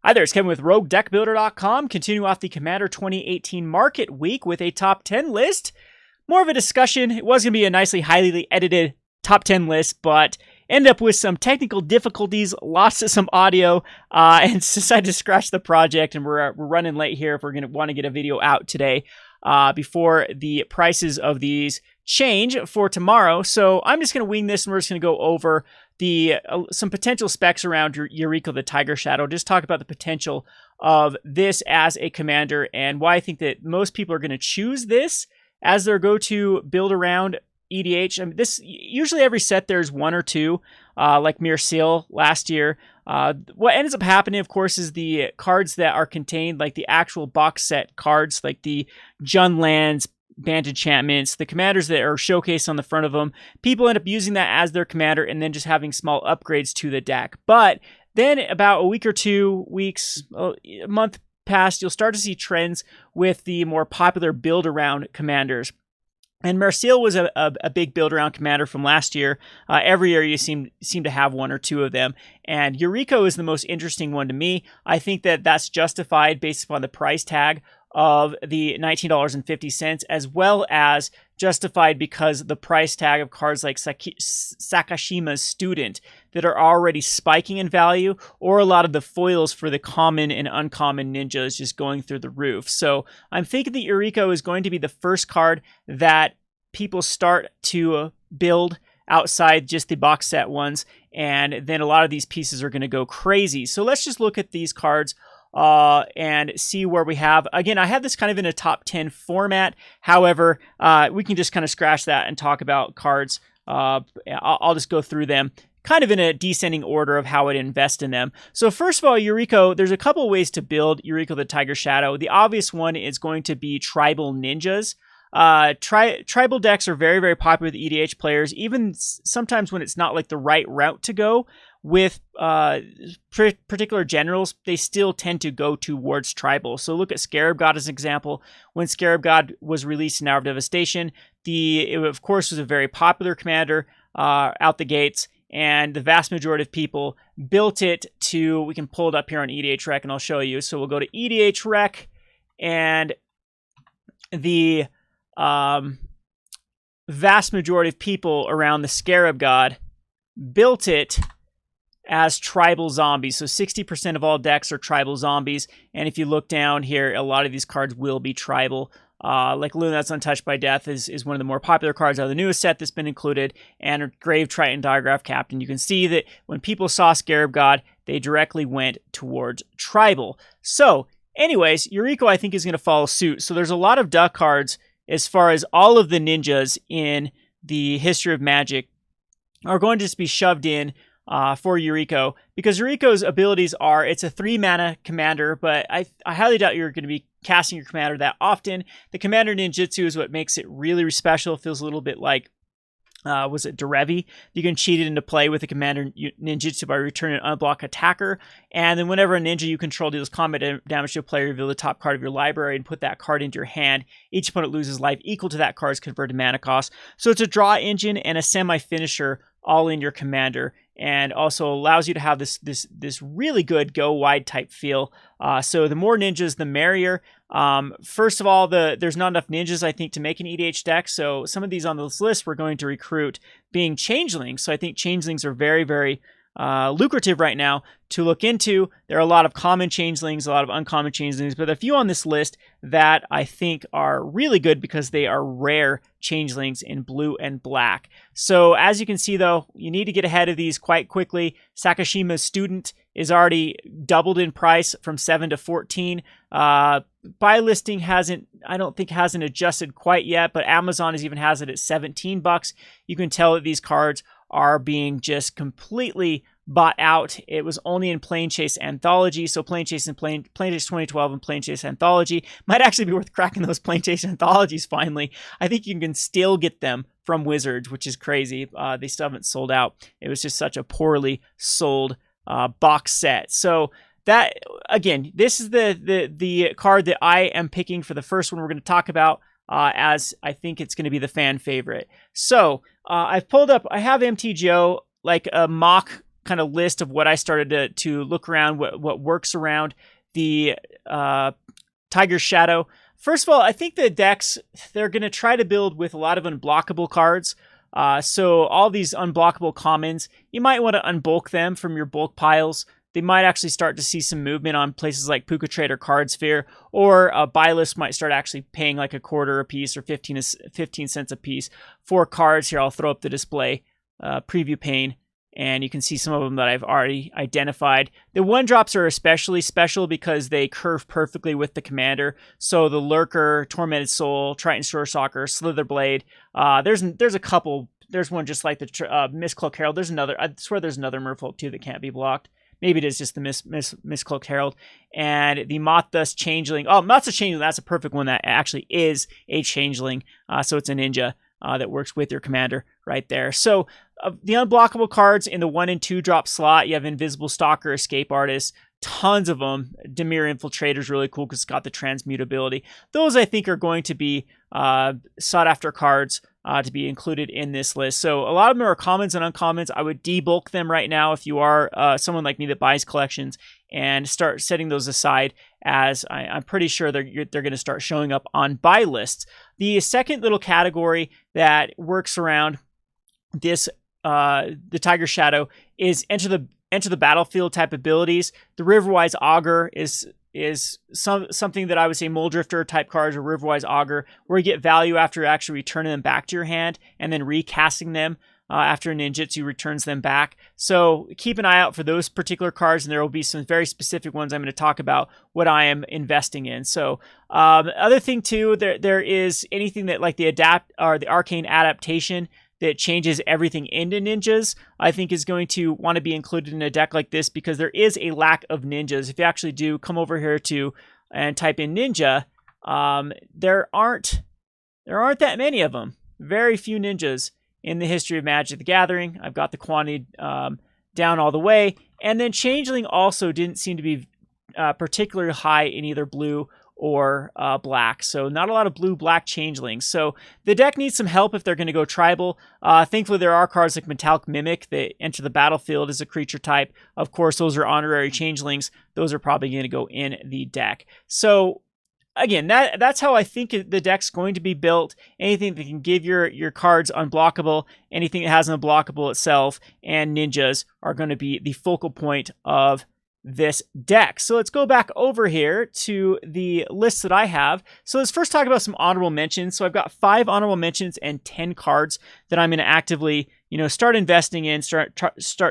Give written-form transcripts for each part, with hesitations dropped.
Hi there, it's Kevin with RogueDeckbuilder.com. Continue off the Commander 2018 Market Week with a top 10 list. More of a discussion. It was going to be a nicely highly edited top 10 list, but ended up with some technical difficulties, lost some audio, and decided to scratch the project. And we're running late here if we're going to want to get a video out today before the prices of these change for tomorrow. So I'm just going to wing this, and we're just going to go over some potential specs around Yuriko the Tiger Shadow. Just talk about the potential of this as a commander and why I think that most people are going to choose this as their go-to build around EDH. I mean, this usually every set there's one or two, like Mircil last year. What ends up happening, of course, is the cards that are contained, like the actual box set cards, like the Jund lands, banned enchantments, the commanders that are showcased on the front of them. People end up using that as their commander and then just having small upgrades to the deck. But then about a week or 2 weeks, a month past, you'll start to see trends with the more popular build around commanders. And Mircil was a big build-around commander from last year. Every year you seem to have one or two of them. And Yuriko is the most interesting one to me. I think that that's justified based upon the price tag of the $19.50, as well as justified because the price tag of cards like Sakashima's Student that are already spiking in value, or a lot of the foils for the common and uncommon ninjas just going through the roof. So I'm thinking that Yuriko is going to be the first card that people start to build outside just the box set ones, and then a lot of these pieces are going to go crazy. So let's just look at these cards and see where we have. Again, I have this kind of in a top 10 format. However, we can just kind of scratch that and talk about cards. I'll just go through them kind of in a descending order of how I'd invest in them. So first of all, Yuriko, there's a couple ways to build Yuriko the Tiger Shadow. The obvious one is going to be tribal ninjas. Tribal decks are very, very popular with EDH players, even sometimes when it's not like the right route to go. With particular generals, they still tend to go towards tribal. So look at Scarab God as an example. When Scarab God was released in Hour of Devastation, it of course was a very popular commander out the gates, and the vast majority of people built it to, we can pull it up here on EDH Rec and I'll show you. So we'll go to EDH Rec, and the vast majority of people around the Scarab God built it as tribal zombies. So 60% of all decks are tribal zombies. And if you look down here, a lot of these cards will be tribal. Like Luna That's Untouched by Death is one of the more popular cards out of the newest set that's been included. And Grave Triton Diagraph Captain. You can see that when people saw Scarab God, they directly went towards tribal. So anyways, Yuriko I think is going to follow suit. So there's a lot of duck cards as far as all of the ninjas in the history of Magic are going to just be shoved in for Yuriko, because Yuriko's abilities are, it's a 3-mana commander, but I highly doubt you're going to be casting your commander that often. The commander ninjutsu is what makes it really special. It feels a little bit like, was it Derevi? You can cheat it into play with a commander ninjutsu by returning an unblock attacker, and then whenever a ninja you control deals combat damage to a player, reveal the top card of your library and put that card into your hand. Each opponent loses life equal to that card's converted mana cost. So it's a draw engine and a semi-finisher all in your commander, and also allows you to have this really good go wide type feel. So the more ninjas, the merrier. First of all, there's not enough ninjas, I think, to make an EDH deck. So some of these on this list we're going to recruit being changelings. So I think changelings are very, very lucrative right now to look into. There are a lot of common changelings, a lot of uncommon changelings, but a few on this list that I think are really good because they are rare changelings in blue and black. So as you can see, though, you need to get ahead of these quite quickly. Sakashima's Student is already doubled in price from 7 to 14. Buy listing I don't think hasn't adjusted quite yet, but Amazon even has it at $17. You can tell that these cards are being just completely bought out. It was only in Planechase Anthology, so Planechase 2012 and Planechase Anthology might actually be worth cracking those Planechase Anthologies finally. I think you can still get them from Wizards, which is crazy. They still haven't sold out. It was just such a poorly sold box set. So that, again, this is the card that I am picking for the first one we're going to talk about, as I think it's going to be the fan favorite. So I've pulled up, I have MTGO, like a mock kind of list of what I started to look around, what works around the Tiger Shadow. First of all, I think the decks, they're going to try to build with a lot of unblockable cards. So all these unblockable commons, you might want to unbulk them from your bulk piles. They might actually start to see some movement on places like Puka Trade or Card Sphere, or a buy list might start actually paying like a quarter a piece or 15 cents a piece for cards. Here, I'll throw up the display preview pane, and you can see some of them that I've already identified. The 1-drops are especially special because they curve perfectly with the commander. So the Lurker, Tormented Soul, Triton Shorestalker, Slitherblade. There's a couple. There's one just like the Mistcloaked Herald. There's another. I swear there's another Merfolk too that can't be blocked. Maybe it is just the Mistcloaked Herald. And the Mothus Changeling. Oh, not a Changeling. That's a perfect one that actually is a Changeling. So it's a ninja that works with your commander right there. So the unblockable cards in the 1 and 2 drop slot, you have Invisible Stalker, Escape Artist, tons of them. Dimir Infiltrator is really cool because it's got the transmutability. Those I think are going to be sought after cards to be included in this list. So a lot of them are commons and uncommons. I would debulk them right now if you are someone like me that buys collections, and start setting those aside, as I'm pretty sure they're going to start showing up on buy lists. The second little category that works around this the Tiger Shadow is enter the battlefield type abilities. The Riverwise Augur is something that I would say Muldrifter type cards, or Riverwise Augur, where you get value after actually returning them back to your hand and then recasting them after ninjutsu returns them back. So keep an eye out for those particular cards, and there will be some very specific ones I'm going to talk about what I am investing in. So other thing too, there is anything that like the Arcane Adaptation that changes everything into ninjas, I think is going to want to be included in a deck like this, because there is a lack of ninjas. If you actually do come over here and type in ninja, there aren't that many of them. Very few ninjas in the history of Magic the Gathering. I've got the quantity down all the way. And then Changeling also didn't seem to be particularly high in either blue or black. So not a lot of blue-black Changelings. So the deck needs some help if they're going to go tribal. Thankfully, there are cards like Metallic Mimic that enter the battlefield as a creature type. Of course, those are honorary Changelings. Those are probably going to go in the deck. So again, that's how I think the deck's going to be built. Anything that can give your cards unblockable, anything that has an unblockable itself, and ninjas are going to be the focal point of this deck. So let's go back over here to the list that I have. So let's first talk about some honorable mentions. So I've got 5 honorable mentions and 10 cards that I'm going to actively, start investing in, start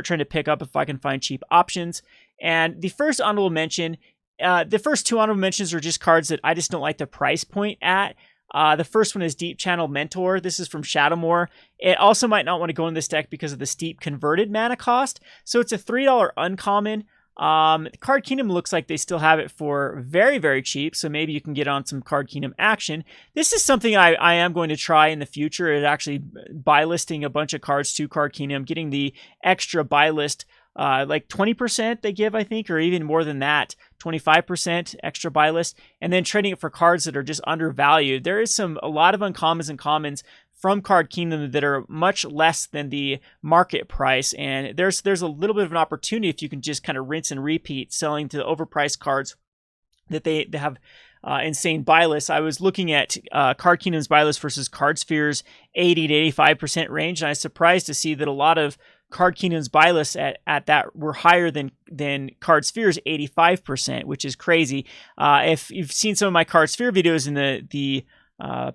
trying to pick up if I can find cheap options. And the first honorable mention, the first 2 honorable mentions are just cards that I just don't like the price point at. The first one is Deepchannel Mentor. This is from Shadowmoor. It also might not want to go in this deck because of the steep converted mana cost. So it's a $3 uncommon. Card Kingdom looks like they still have it for very, very cheap, so maybe you can get on some Card Kingdom action. This is something I am going to try in the future, is actually buy listing a bunch of cards to Card Kingdom, getting the extra buy list, like 20% they give, I think, or even more than that, 25% extra buy list, and then trading it for cards that are just undervalued. There is a lot of uncommons and commons from Card Kingdom that are much less than the market price, and there's a little bit of an opportunity if you can just kind of rinse and repeat selling to overpriced cards that they have insane buy lists. I was looking at Card Kingdom's buy list versus Card Sphere's 80 to 85% range, and I was surprised to see that a lot of Card Kingdom's buy lists at that were higher than Card Sphere's 85%, which is crazy. If you've seen some of my Card Sphere videos in the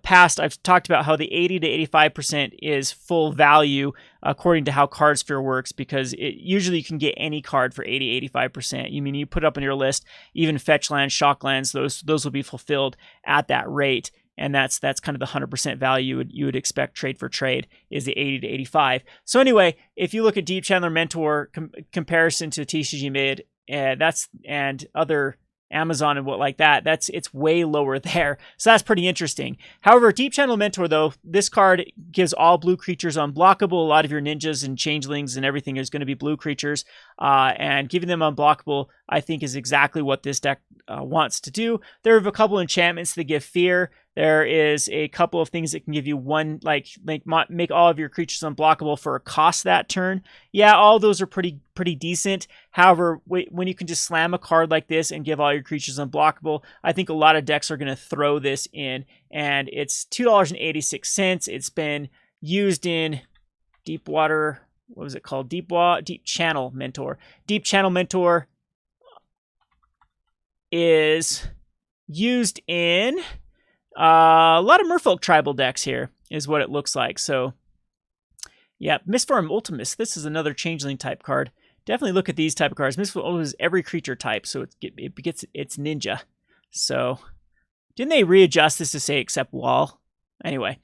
past, I've talked about how the 80 to 85% is full value according to how Card Sphere works, because usually you can get any card for 80, 85%. You put up on your list, even fetch lands, shock lands, those will be fulfilled at that rate. And that's kind of the 100% value you would expect trade for trade, is the 80 to 85. So anyway, if you look at Deepchannel Mentor comparison to TCG Mid, and other Amazon and what like that, it's way lower there. So that's pretty interesting. However, Deepchannel Mentor, though, this card gives all blue creatures unblockable. A lot of your ninjas and changelings and everything is going to be blue creatures. And giving them unblockable, I think, is exactly what this deck wants to do. There are a couple enchantments that give fear. There is a couple of things that can give you one, like make all of your creatures unblockable for a cost that turn. Yeah, all those are pretty decent. However, when you can just slam a card like this and give all your creatures unblockable, I think a lot of decks are going to throw this in. And it's $2.86. It's been used in Deepwater. What was it called? Deepchannel Mentor. Deepchannel Mentor is used in a lot of Merfolk tribal decks here, is what it looks like. So, yeah, Mistform Ultimus. This is another Changeling type card. Definitely look at these type of cards. Mistform Ultimus is every creature type, so it gets its ninja. So, didn't they readjust this to say except wall? Anyway,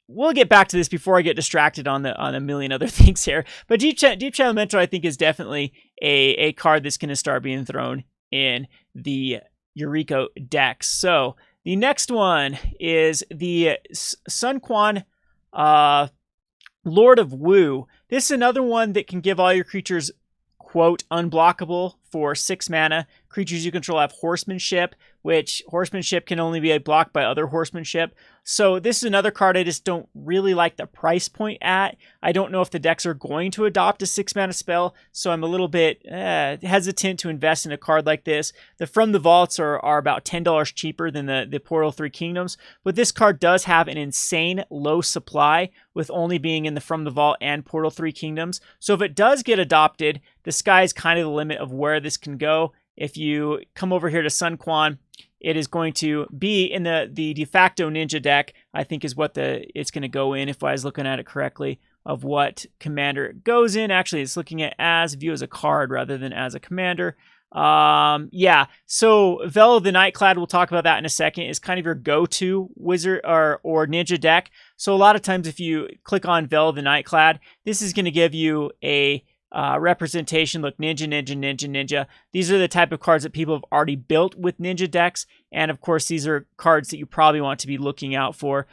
we'll get back to this before I get distracted on a million other things here. But Deepchannel Mentor, I think, is definitely a card that's going to start being thrown in the Yuriko decks. So the next one is the Sun Quan Lord of Wu. This is another one that can give all your creatures, quote, unblockable for 6 mana. Creatures you control have horsemanship, which horsemanship can only be blocked by other horsemanship. So this is another card I just don't really like the price point at. I don't know if the decks are going to adopt a 6 mana spell, so I'm a little bit hesitant to invest in a card like this. The From the Vaults are about $10 cheaper than the Portal 3 Kingdoms, but this card does have an insane low supply, with only being in the From the Vault and Portal 3 Kingdoms. So if it does get adopted, the sky is kind of the limit of where this can go. If you come over here to Sun Quan, it is going to be in the de facto ninja deck, I think is what it's going to go in, if I was looking at it correctly, of what commander it goes in. Actually, it's looking at as view as a card rather than as a commander. Yeah, so Vela the Nightclad, we'll talk about that in a second, is kind of your go-to wizard or ninja deck. So a lot of times if you click on Vela the Nightclad, this is going to give you a representation. Look, ninja. These are the type of cards that people have already built with ninja decks, and of course these are cards that you probably want to be looking out for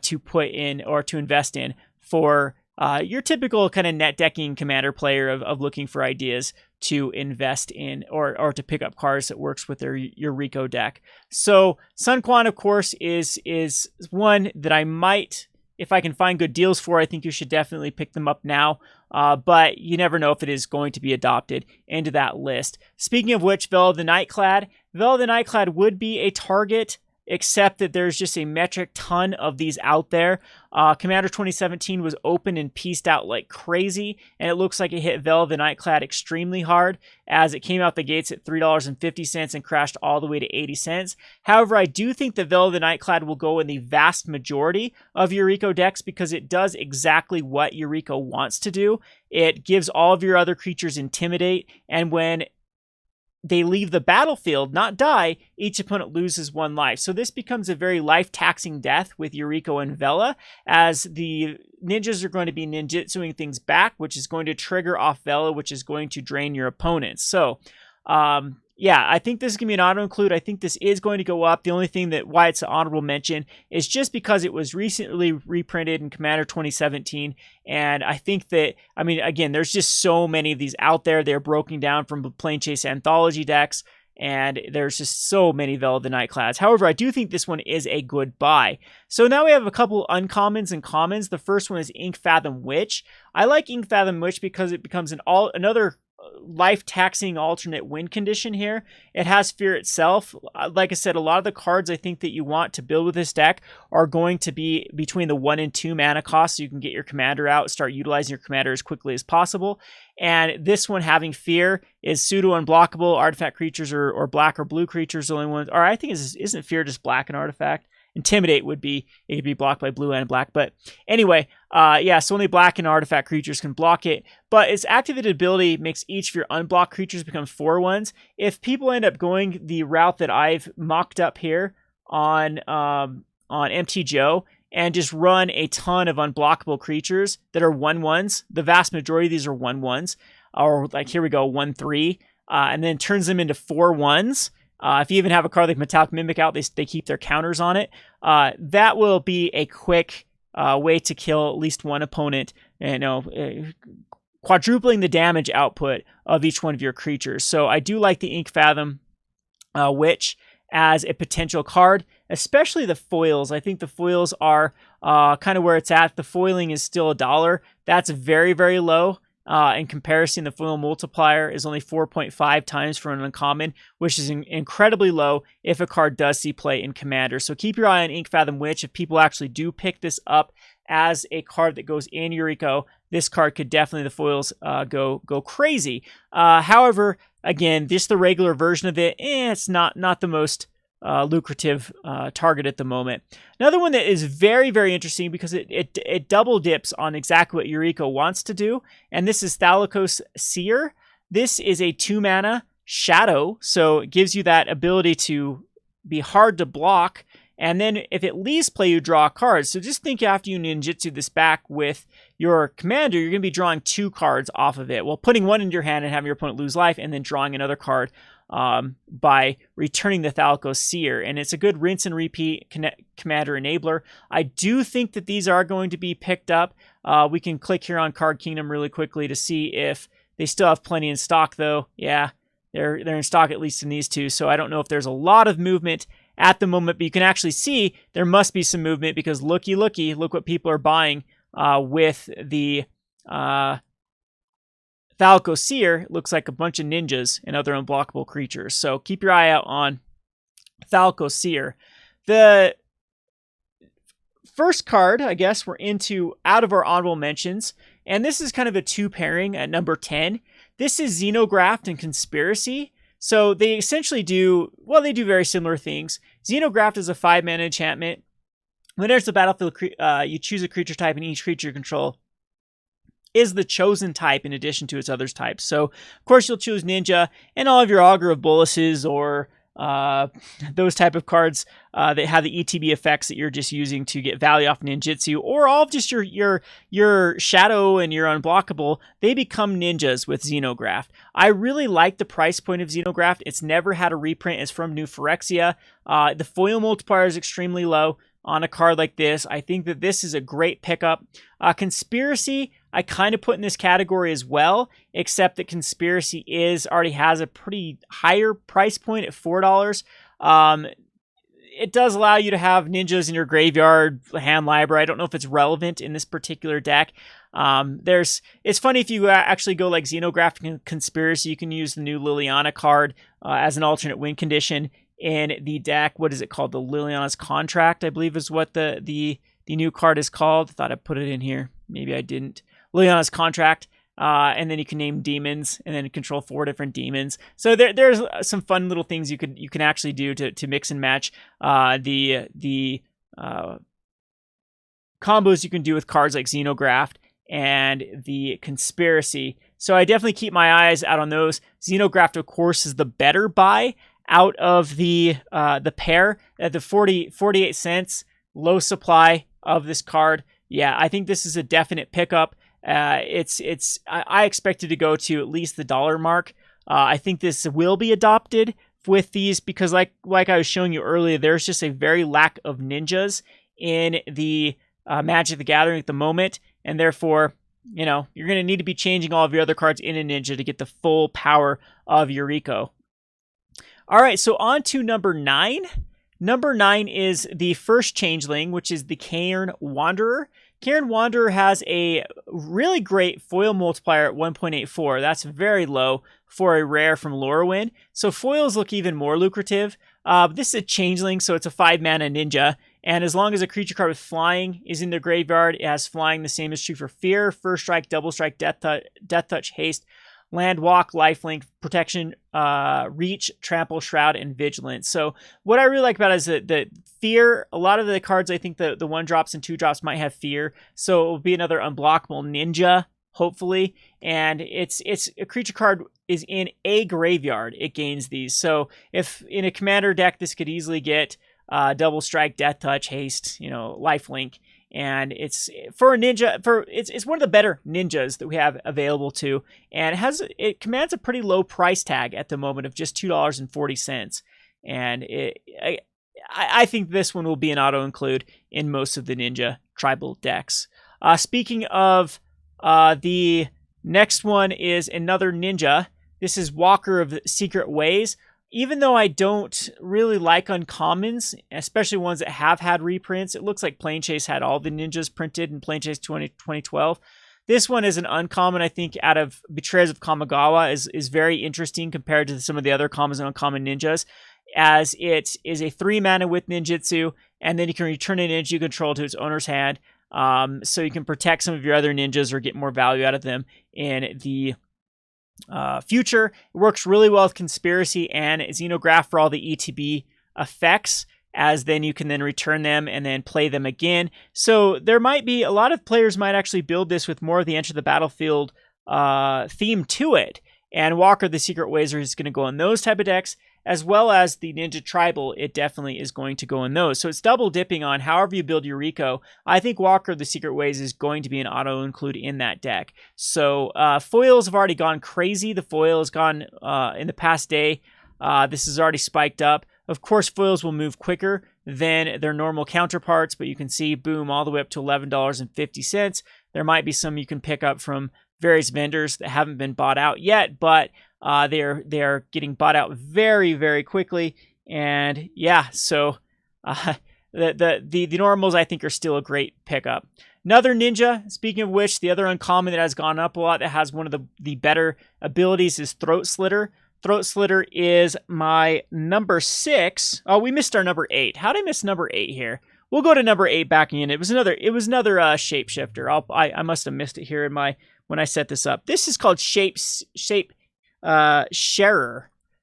to put in or to invest in for your typical kind of net decking commander player of looking for ideas to invest in or to pick up cards that works with their Yuriko deck. So Sun Quan, of course, is one that I might, if I can find good deals for, I think you should definitely pick them up now. But you never know if it is going to be adopted into that list. Speaking of which, Vela the Nightclad would be a target, except that there's just a metric ton of these out there. Commander 2017 was open and pieced out like crazy, and it looks like it hit Vela the Nightclad extremely hard, as it came out the gates at $3.50 and crashed all the way to 80 cents. However, I do think the Vela the Nightclad will go in the vast majority of Yuriko decks, because it does exactly what Yuriko wants to do. It gives all of your other creatures Intimidate, and when they leave the battlefield, not die, each opponent loses 1 life. So this becomes a very life-taxing death with Yuriko and Vela, as the ninjas are going to be ninjutsuing things back, which is going to trigger off Vela, which is going to drain your opponents. So, yeah, I think this is going to be an auto-include. I think this is going to go up. The only thing that why it's an honorable mention is just because it was recently reprinted in Commander 2017. And I think that, I mean, again, there's just so many of these out there. They're broken down from Plane Chase Anthology decks, and there's just so many Vela the Nightclads. However, I do think this one is a good buy. So now we have a couple uncommons and commons. The first one is Inkfathom Witch. I like Inkfathom Witch because it becomes another life-taxing alternate win condition here. It has Fear itself. Like I said, a lot of the cards I think that you want to build with this deck are going to be between the 1 and 2 mana cost, so you can get your commander out, start utilizing your commander as quickly as possible. And this one, having Fear, is pseudo-unblockable. Artifact creatures or black or blue creatures are the only ones. Or I think isn't Fear just black and artifact? Intimidate would be, it could be blocked by blue and black. But anyway, yeah, so only black and artifact creatures can block it. But its activated ability makes each of your unblocked creatures become 4/1s. If people end up going the route that I've mocked up here on MTGO and just run a ton of unblockable creatures that are 1/1s, the vast majority of these are 1/1s, or like here we go, 1/3, and then turns them into 4/1s. If you even have a card like Metallic Mimic out, they keep their counters on it. That will be a quick way to kill at least one opponent, quadrupling the damage output of each one of your creatures. So I do like the Inkfathom Witch as a potential card, especially the foils. I think the foils are kind of where it's at. The foiling is still $1. That's very, very low. In comparison, the foil multiplier is only 4.5 times for an uncommon, which is incredibly low if a card does see play in Commander. So keep your eye on Inkfathom Witch. If people actually do pick this up as a card that goes in Yuriko, this card could definitely, the foils, go crazy. However, again, just the regular version of it, it's not the most lucrative target at the moment. Another one that is very, very interesting because it double dips on exactly what Yuriko wants to do, and this is Phthalic O S Seer. This is a 2-mana shadow, so it gives you that ability to be hard to block, and then if it leaves play, you draw cards. So just think after you ninjutsu this back with your commander, you're going to be drawing 2 cards off of it, while putting one into your hand and having your opponent lose life, and then drawing another card by returning the Phthalic O S Seer. And it's a good rinse and repeat commander enabler. I do think that these are going to be picked up. We can click here on Card Kingdom really quickly to see if they still have plenty in stock, though. Yeah, they're in stock, at least in these two. So I don't know if there's a lot of movement at the moment, but you can actually see there must be some movement because look what people are buying with the Phthalic O S Seer. Looks like a bunch of ninjas and other unblockable creatures. So keep your eye out on Phthalic O S Seer. The first card, I guess, we're into out of our honorable mentions, and this is kind of a 2 pairing at number 10. This is Xenograft and Conspiracy. So they essentially do very similar things. Xenograft is a 5-mana enchantment. When it enters the battlefield, you choose a creature type, and each creature you control is the chosen type in addition to its other types. So, of course, you'll choose Ninja, and all of your Augur of Boluses or those type of cards that have the ETB effects that you're just using to get value off ninjutsu, or all of just your shadow and your unblockable, they become ninjas with Xenograft. I really like the price point of Xenograft. It's never had a reprint. It's from New Phyrexia. The foil multiplier is extremely low on a card like this. I think that this is a great pickup. Conspiracy, I kind of put in this category as well, except that Conspiracy already has a pretty higher price point at $4. It does allow you to have ninjas in your graveyard, hand library. I don't know if it's relevant in this particular deck. It's funny if you actually go like Xenograft and Conspiracy, you can use the new Liliana card as an alternate win condition in the deck. What is it called? The Liliana's Contract, I believe, is what the new card is called. I thought I put it in here. Maybe I didn't. Liliana's Contract. And then you can name demons and then control 4 different demons. So there's some fun little things you can actually do to mix and match the combos you can do with cards like Xenograft and the Conspiracy. So I definitely keep my eyes out on those. Xenograft, of course, is the better buy out of the pair at the 48 cents, low supply of this card. Yeah, I think this is a definite pickup. I expect it to go to at least the $1 mark. I think this will be adopted with these because like I was showing you earlier, there's just a very lack of ninjas in the Magic the Gathering at the moment, and therefore, you're going to need to be changing all of your other cards in a ninja to get the full power of Yuriko. All right, so on to number 9. Number 9 is the first Changeling, which is the Cairn Wanderer. Cairn Wanderer has a really great foil multiplier at 1.84. That's very low for a rare from Lorwyn. So foils look even more lucrative. This is a Changeling, so it's a 5-mana ninja. And as long as a creature card with flying is in their graveyard, it has flying. The same is true for Fear, First Strike, Double Strike, Death Touch, Haste, Land, Walk, Lifelink, Protection, Reach, Trample, Shroud, and Vigilance. So what I really like about it is that Fear, a lot of the cards, I think the 1-drops and 2-drops might have Fear. So it will be another unblockable ninja, hopefully. And it's a creature card is in a graveyard, it gains these. So if in a commander deck, this could easily get Double Strike, Death Touch, Haste, Lifelink. And it's for a ninja. It's one of the better ninjas that we have available to, and it commands a pretty low price tag at the moment of just $2.40. And I think this one will be an auto include in most of the ninja tribal decks. Speaking of the next one is another ninja. This is Walker of Secret Ways. even though I don't really like uncommons, especially ones that have had reprints, it looks like Plane Chase had all the ninjas printed in Plane Chase 2012. This one is an uncommon, I think, out of Betrayers of Kamigawa is very interesting compared to some of the other commons and uncommon ninjas, as it is a 3-mana with ninjutsu, and then you can return a ninja you control to its owner's hand, so you can protect some of your other ninjas or get more value out of them in the future. It works really well with Conspiracy and Xenograft for all the ETB effects, as then you can then return them and then play them again. So there might be, a lot of players might actually build this with more of the Enter the Battlefield theme to it. And Walker the Secret Wazer is going to go in those type of decks, as well as the Ninja Tribal. It definitely is going to go in those. So it's double dipping on however you build Yuriko. I think Walker the Secret Ways is going to be an auto include in that deck. So foils have already gone crazy. The foil has gone in the past day. This is already spiked up. Of course, foils will move quicker than their normal counterparts, but you can see, boom, all the way up to $11.50. There might be some you can pick up from various vendors that haven't been bought out yet, but they're getting bought out very, very quickly. And yeah, so the normals I think are still a great pickup. Another ninja, speaking of which, the other uncommon that has gone up a lot, that has one of the better abilities, is Throat Slitter. Throat Slitter is my number 6. Oh, we missed our number 8. How did I miss number 8 here? We'll go to number 8 backing in. It was another shapeshifter. I must have missed it here in my when I set this up. This is called Shapesharer.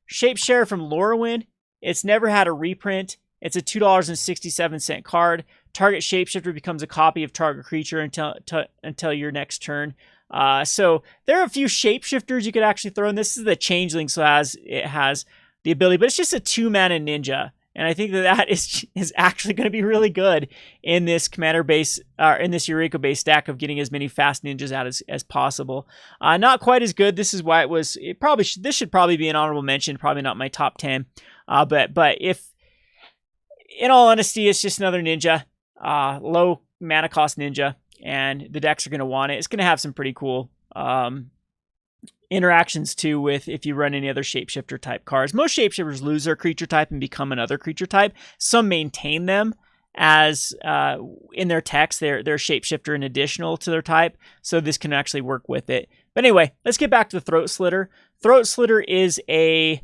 Shapesharer from Lorwyn. It's never had a reprint. It's a $2.67 card. Target shapeshifter becomes a copy of target creature until your next turn. So there are a few shapeshifters you could actually throw in. This is the Changeling, so it has the ability, but it's just a 2-mana ninja. And I think that is actually going to be really good in this commander base, in this Yuriko base stack, of getting as many fast ninjas out as possible. Not quite as good. This is why this should probably be an honorable mention. Probably not my top 10. But if, in all honesty, it's just another ninja, low mana cost ninja, and the decks are going to want it. It's going to have some pretty cool interactions too with if you run any other shapeshifter type cards. Most shapeshifters lose their creature type and become another creature type. Some maintain them as in their text, they're shapeshifter and additional to their type, so this can actually work with it. But anyway, let's get back to the Throat Slitter. Throat Slitter is a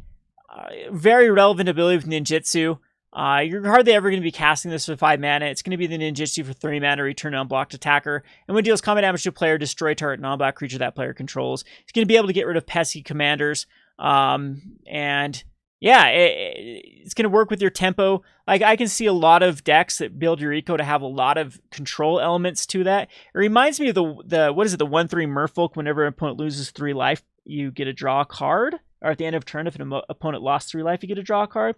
very relevant ability with ninjutsu. You're hardly ever going to be casting this for 5 mana. It's going to be the ninjutsu for 3 mana, return an unblocked attacker. And when it deals combat damage to a player, destroy target non-black creature that player controls. It's going to be able to get rid of pesky commanders. And yeah, it's going to work with your tempo. Like, I can see a lot of decks that build Yuriko to have a lot of control elements to that. It reminds me of the 1/3 Merfolk. Whenever an opponent loses 3 life, you get to draw a card. Or at the end of turn, if an opponent lost 3 life, you get to draw a card.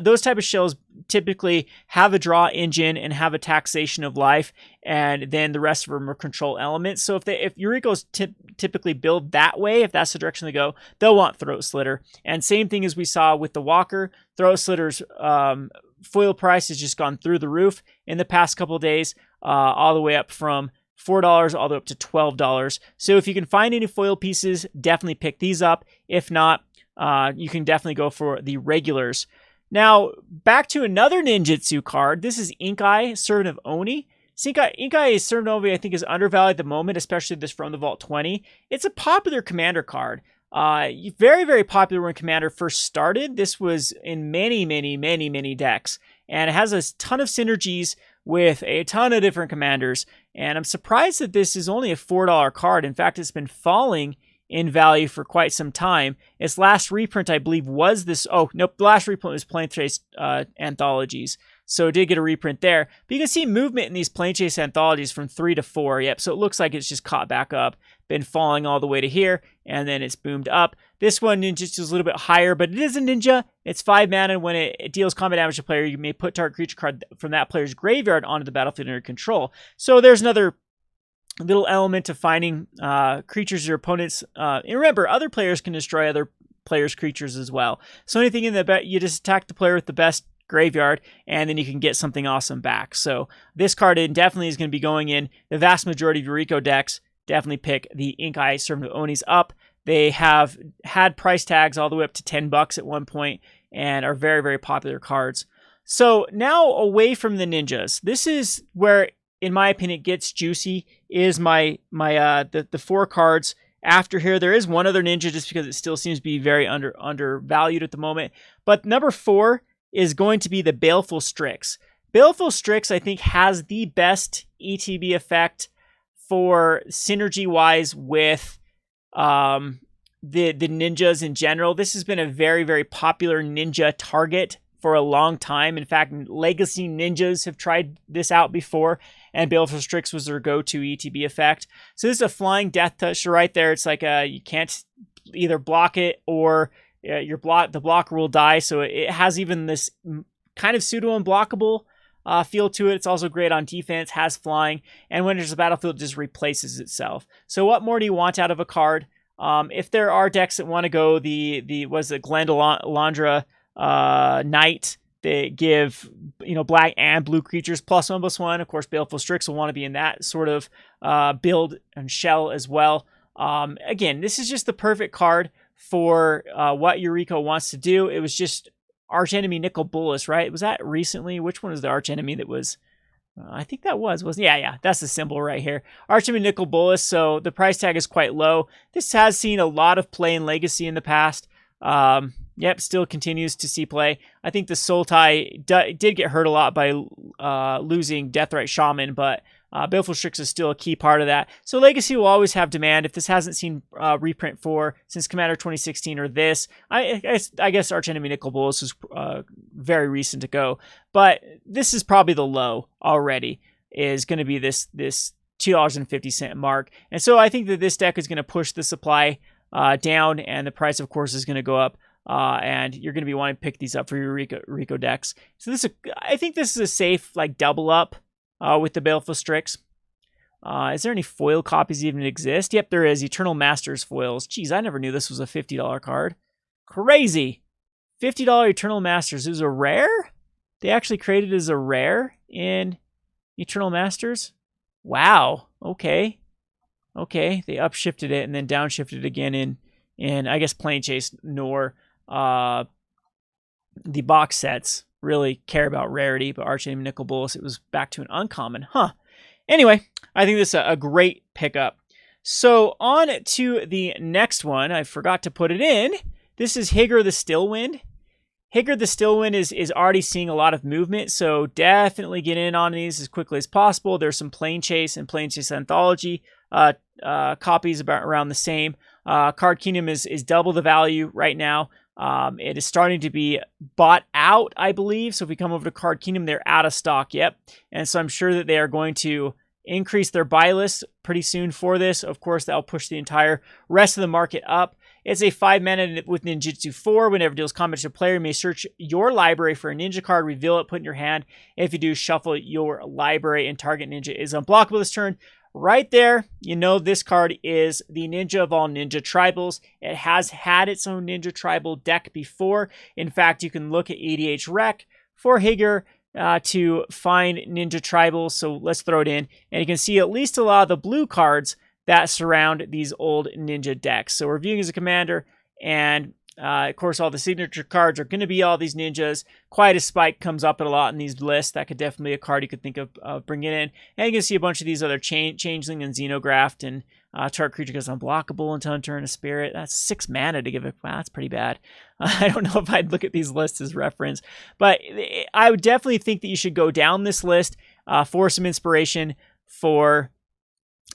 Those type of shells typically have a draw engine and have a taxation of life, and then the rest of them are control elements. So if Yuriko's typically build that way, if that's the direction they go, they'll want Throat Slitter. And same thing as we saw with the Walker. Throat Slitter's foil price has just gone through the roof in the past couple of days, all the way up from $4 all the way up to $12. So if you can find any foil pieces, definitely pick these up. If not, you can definitely go for the regulars. Now, back to another ninjutsu card. This is Ink-Eye, Servant of Oni. Ink-Eye Servant of Oni, I think, is undervalued at the moment, especially this from the Vault 20. It's a popular commander card. Very, very popular when Commander first started. This was in many, many, many, many decks. And it has a ton of synergies with a ton of different commanders. And I'm surprised that this is only a $4 card. In fact, it's been falling in value for quite some time. Its last reprint, I believe, was this. Oh, nope. The last reprint was Plane Chase Anthologies. So it did get a reprint there. But you can see movement in these Plane Chase Anthologies from 3 to 4. Yep, so it looks like it's just caught back up. Been falling all the way to here, and then it's boomed up. This one just is a little bit higher, but it is a ninja. It's 5 mana. When it deals combat damage to a player, you may put target creature card from that player's graveyard onto the battlefield under control. So there's another little element of finding creatures your opponents. And remember, other players can destroy other players' creatures as well. So anything in the bet, you just attack the player with the best graveyard, and then you can get something awesome back. So this card definitely is going to be going in the vast majority of Yuriko decks. Definitely pick the Ink-Eye Servant of Oni's up. They have had price tags all the way up to $10 at one point and are very, very popular cards. So now away from the ninjas, this is where, in my opinion, it gets juicy, is the 4 cards after here. There is one other ninja just because it still seems to be very undervalued at the moment. But number 4 is going to be the Baleful Striks. Baleful Striks, I think, has the best ETB effect for synergy-wise with the ninjas in general. This has been a very, very popular ninja target for a long time. In fact, Legacy Ninjas have tried this out before, and Baleful Striks was their go-to ETB effect. So this is a flying death touch right there. It's like you can't either block it or the blocker will die. So it has even this kind of pseudo-unblockable feel to it. It's also great on defense, has flying, and when there's a battlefield, it just replaces itself. So what more do you want out of a card? If there are decks that want to go the Glandalandra Knight, they give black and blue creatures +1/+1. Of course, Baleful Striks will want to be in that sort of build and shell as well. Again, this is just the perfect card for what Yuriko wants to do. It was just Archenemy Nicol Bolas, right? Was that recently? Which one was the Archenemy that was? I think that wasn't. Yeah, that's the symbol right here. Archenemy Nicol Bolas, so the price tag is quite low. This has seen a lot of play in Legacy in the past. Still continues to see play. I think the Sultai did get hurt a lot by losing Deathrite Shaman, but Baleful Striks is still a key part of that. So Legacy will always have demand. If this hasn't seen reprint for since Commander 2016 or this, I guess Archenemy Nicol Bolas is very recent to go. But this is probably the low already, is going to be this $2.50 mark. And so I think that this deck is going to push the supply down, and the price, of course, is going to go up. And you're going to be wanting to pick these up for your Rico decks. So I think this is a safe double up with the Baleful Striks. Is there any foil copies even exist? Yep, there is. Eternal Masters foils. Geez, I never knew this was a $50 card. Crazy. $50 Eternal Masters. It was a rare? They actually created it as a rare in Eternal Masters? Wow. Okay. They upshifted it and then downshifted it again in I guess Plane Chase nor the box sets really care about rarity, but Archenemy Nicol Bolas, it was back to an uncommon. Anyway, I think this is a great pickup. So on to the next one. I forgot to put it in. This is Higure the Stillwind. Higure the Stillwind is already seeing a lot of movement, so definitely get in on these as quickly as possible. There's some Plane Chase and Plane Chase Anthology copies around the same. Card Kingdom is double the value right now. It is starting to be bought out, I believe. So if we come over to Card Kingdom, they're out of stock. Yep. And so I'm sure that they are going to increase their buy list pretty soon for this. Of course, that'll push the entire rest of the market up. It's a 5-mana with Ninjutsu 4. Whenever it deals combat to a player, you may search your library for a ninja card, reveal it, put it in your hand. If you do, shuffle your library, and target ninja is unblockable this turn. Right there, you know this card is the ninja of all ninja tribals. It has had its own ninja tribal deck before. In fact, you can look at EDH Rec for Higure to find ninja tribals. So let's throw it in. And you can see at least a lot of the blue cards that surround these old ninja decks. So we're viewing as a commander, and of course, all the signature cards are going to be all these ninjas. Quiet as Spike comes up a lot in these lists. That could definitely be a card you could think of bringing in. And you can see a bunch of these other Changeling and Xenograft, and target creature goes unblockable until turn a spirit. That's 6 mana to give it. Wow, that's pretty bad. I don't know if I'd look at these lists as reference, but I would definitely think that you should go down this list for some inspiration for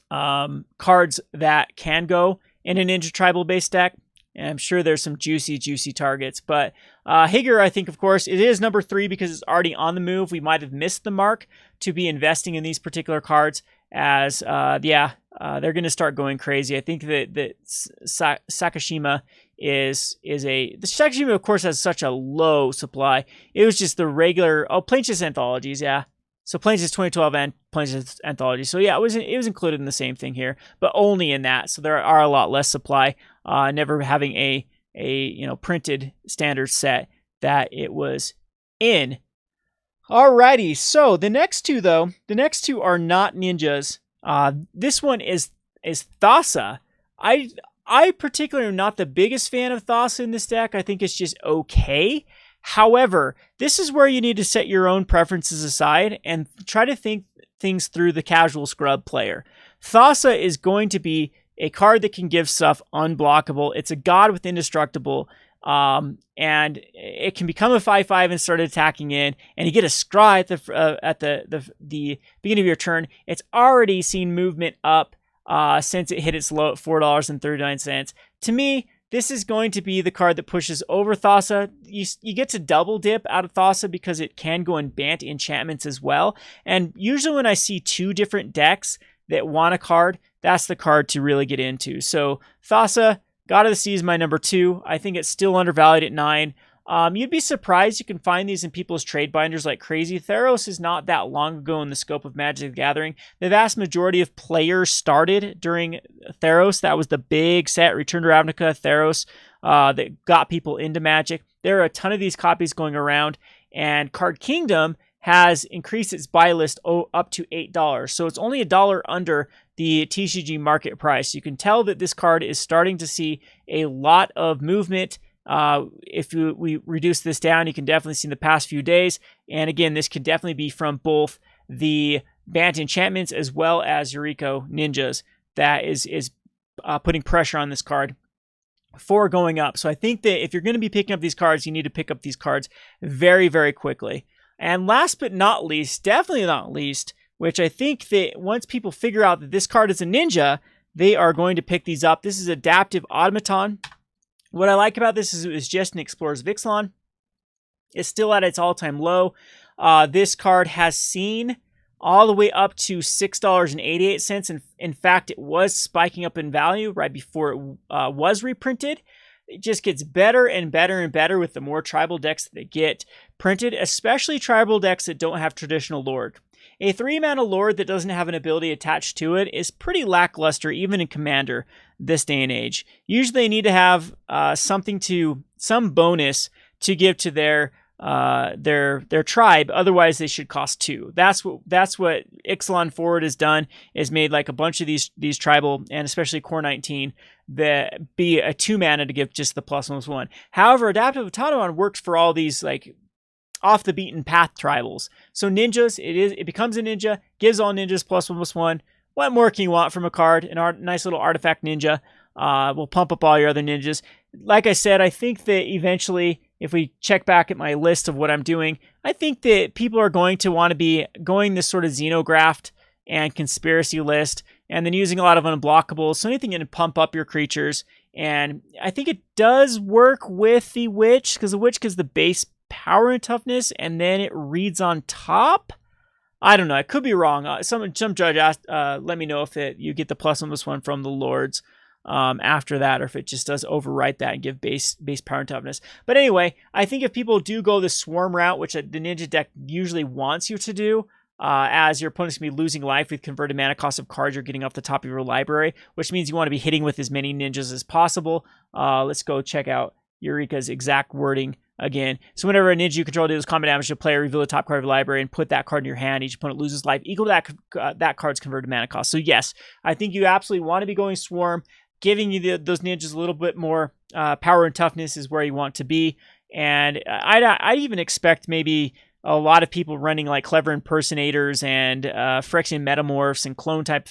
cards that can go in a ninja tribal based deck. And I'm sure there's some juicy targets. But Higure, I think, of course, it is number 3 because it's already on the move. We might have missed the mark to be investing in these particular cards as, they're going to start going crazy. I think that Sakashima is a... The Sakashima, of course, has such a low supply. It was just the regular... Oh, Plane Chase Anthologies, yeah. So Plane Chase 2012 and Plane Chase Anthology. So yeah, it was included in the same thing here, but only in that. So there are a lot less supply. Never having a printed standard set that it was in. Alrighty, so the next two are not ninjas. This one is Thassa. I particularly am not the biggest fan of Thassa in this deck. I think it's just okay. However, this is where you need to set your own preferences aside and try to think things through the casual scrub player. Thassa is going to be a card that can give stuff unblockable. It's a god with indestructible, and it can become a 5/5 and start attacking in, and you get a scry at the beginning of your turn. It's already seen movement up since it hit its low at $4.39. To me, this is going to be the card that pushes over Thassa. You get to double dip out of Thassa because it can go and bant enchantments as well. And usually when I see two different decks that want a card, that's the card to really get into. So Thassa, God of the Sea is my number 2. I think it's still undervalued at 9. You'd be surprised you can find these in people's trade binders like crazy. Theros is not that long ago in the scope of Magic the Gathering. The vast majority of players started during Theros. That was the big set, Return to Ravnica, Theros, that got people into Magic. There are a ton of these copies going around, and Card Kingdom has increased its buy list up to $8. So it's only $1 under the TCG market price. You can tell that this card is starting to see a lot of movement. If we reduce this down, you can definitely see in the past few days. And again, this could definitely be from both the Bant enchantments as well as Yuriko ninjas that is putting pressure on this card for going up. So I think that if you're going to be picking up these cards, you need to pick up these cards very, very quickly. And last but not least, definitely not least, which I think that once people figure out that this card is a ninja, they are going to pick these up. This is Adaptive Automaton. What I like about this is it was just an Explorer's Vixlon. It's still at its all-time low. This card has seen all the way up to $6.88. And in fact, it was spiking up in value right before it was reprinted. It just gets better and better and better with the more tribal decks that get printed, especially tribal decks that don't have traditional Lord. A 3-mana Lord that doesn't have an ability attached to it is pretty lackluster, even in Commander this day and age. Usually they need to have some bonus to give to their tribe, otherwise they should cost 2. That's what Ixalan Forward has done, is made like a bunch of these tribal, and especially Core 19, that be a 2-mana to give just the +1/+1. However, Adaptive Automaton works for all these like off the beaten path tribals. So ninjas, it becomes a ninja, gives all ninjas +1/+1. What more can you want from a card? Nice little artifact ninja will pump up all your other ninjas. Like I said, I think that eventually, if we check back at my list of what I'm doing, I think that people are going to want to be going this sort of Xenograft and conspiracy list, and then using a lot of unblockables, so anything can pump up your creatures. And I think it does work with the Witch, because the Witch gives the base power and toughness, and then it reads on top. I don't know. I could be wrong. Some judge asked, let me know if you get the +1/+1 from the Lords after that, or if it just does overwrite that and give base power and toughness. But anyway, I think if people do go the Swarm route, which the Ninja deck usually wants you to do, as your opponent's going to be losing life with converted mana cost of cards you're getting off the top of your library, which means you want to be hitting with as many ninjas as possible. Let's go check out Yuriko's exact wording again. So whenever a ninja you control deals combat damage to a player, reveal the top card of your library and put that card in your hand. Each opponent loses life equal to that card's converted mana cost. So yes, I think you absolutely want to be going Swarm. Giving you those ninjas a little bit more power and toughness is where you want to be. And I'd even expect maybe a lot of people running like Clever Impersonators and Phyrexian Metamorphs and clone type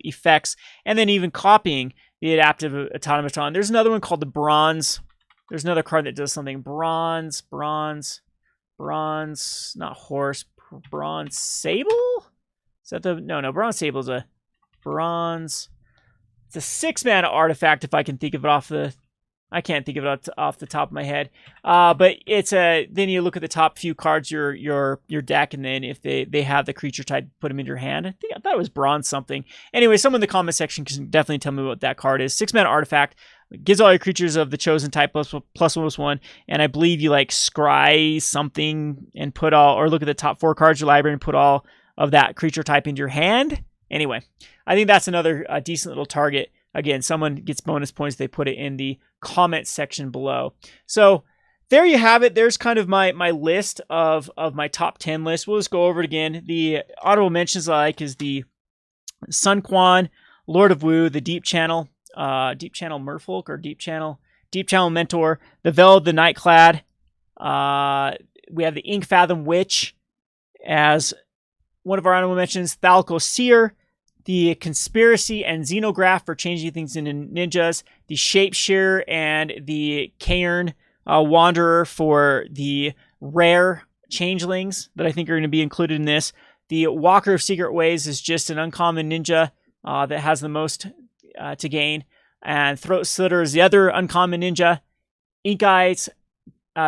effects, and then even copying the Adaptive Automaton. There's another one called the Bronze. There's another card that does something. Bronze, not horse. Bronze Sable? Is that the... No, Bronze Sable is a bronze... It's a 6-mana artifact, if I can think of it I can't think of it off the top of my head. But it's then you look at the top few cards your deck, and then if they have the creature type, put them in your hand. I thought it was bronze something. Anyway, someone in the comment section can definitely tell me what that card is. 6-mana artifact. Gives all your creatures of the chosen type +1/+1, and I believe you like scry something and put all, or look at the top 4 cards of your library and put all of that creature type into your hand. Anyway, I think that's another decent little target. Again, someone gets bonus points. They put it in the comment section below. So there you have it. There's kind of my list of my top 10 list. We'll just go over it again. The honorable mentions I like is the Sun Quan, Lord of Wu, the Deepchannel, Deepchannel Merfolk or Deepchannel Mentor, the Vela the Night Clad. We have the Inkfathom Witch as one of our honorable mentions, Phthalic O S Seer, the Conspiracy and Xenograft for changing things into ninjas, the Shapesharer and the Cairn Wanderer for the rare changelings that I think are going to be included in this. The Walker of Secret Ways is just an uncommon ninja that has the most to gain. And Throat Slitter is the other uncommon ninja. Ink Eyes,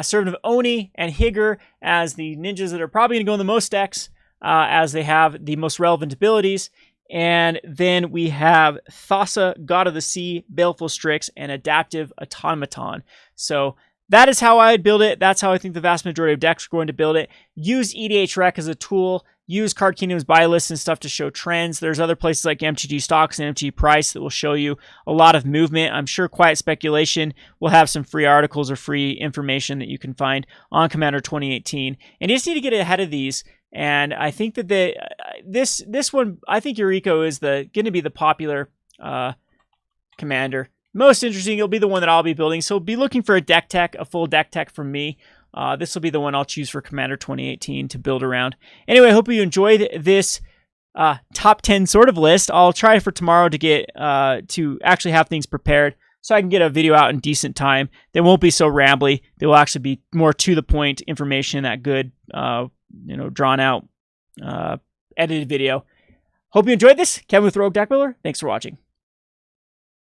Servant of Oni, and Higure as the ninjas that are probably going to go in the most decks, as they have the most relevant abilities. And then we have Thassa, God of the Sea, Baleful Strik, and Adaptive Automaton. So that is how I would build it. That's how I think the vast majority of decks are going to build it. Use EDH Rec as a tool. Use Card Kingdom's buy lists and stuff to show trends. There's other places like MTG Stocks and MTG Price that will show you a lot of movement. I'm sure Quiet Speculation will have some free articles or free information that you can find on Commander 2018. And you just need to get ahead of these. And I think that this one, I think Yuriko is going to be the popular commander. Most interesting, it'll be the one that I'll be building. So be looking for a deck tech, a full deck tech from me. This will be the one I'll choose for Commander 2018 to build around. Anyway, I hope you enjoyed this top 10 sort of list. I'll try for tomorrow to get to actually have things prepared so I can get a video out in decent time. They won't be so rambly. They will actually be more to the point information, that good, drawn out, edited video. Hope you enjoyed this. Kevin with Rogue Deckbuilder. Thanks for watching.